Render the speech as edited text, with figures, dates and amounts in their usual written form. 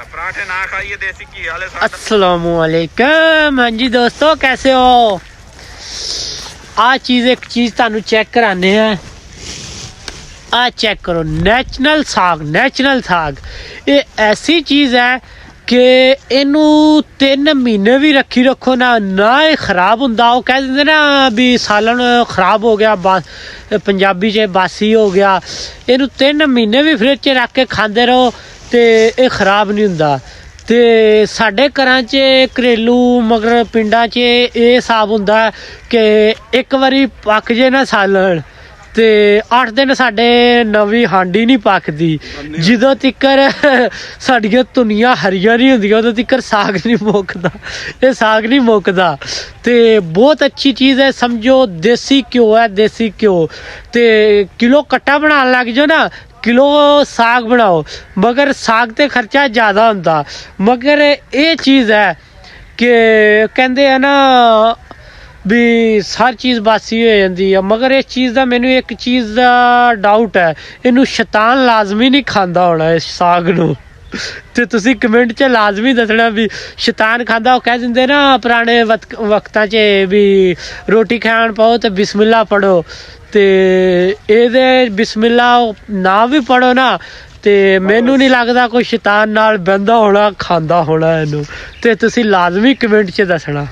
पराठे ना खाइए देसी घी वाले। अस्सलामुअलैकुम। हाँ जी दोस्तों, कैसे हो? एक चीज़ तानू चेक कराने हैं। आ चेक करो, नेचुरल साग। ये ऐसी चीज़ है कि इनू 3 महीने भी रखो ना ये खराब होंदा। वो कह देंगे ना भी सालन खराब हो गया, पंजाबी च बासी हो गया। इनू 3 महीने भी फ्रिज च रख के खाते रहो तो ये खराब नहीं होंदा। ते साढ़े घरां च घरेलू मगर पिंडां च ये हिसाब होंदा कि एक बारी पक जे ना सालन ते 8 दिन साढ़े नवी हांडी नहीं पकदी। जदों तिकर साड़ियां धुनियां हरियां नहीं होंदियां उदों तिकर साग नहीं मुकदा। ये साग नहीं मुकदा ते बहुत अच्छी चीज़ है। समझो देसी घ्यो है, देसी घ्यो ते किलो कट्टा बनान लग जाओ ना, किलो साग बनाओ, मगर साग ते खर्चा ज़्यादा होंदा। मगर ये चीज़ है कि कहते हैं ना भी हर चीज़ बासी हो जाती है। मगर इस चीज़ का मैनू एक चीज़ का डाउट है, इनू शैतान लाजमी नहीं खाता होना इस साग नू। ते तुसी कमेंट च लाजमी दसना भी शैतान खाता। वो कह देंगे ना पुराने वक्तां च भी रोटी खान पाओ तो बिस्मिल्ला पढ़ो, ते एदे बिस्मिल्ला ना भी पढ़ो ना ते मैनू नहीं लगता कोई शैतान नाल बहंदा होना, खांदा होना इनू। ते तुसी लाजमी कमेंट च दसना।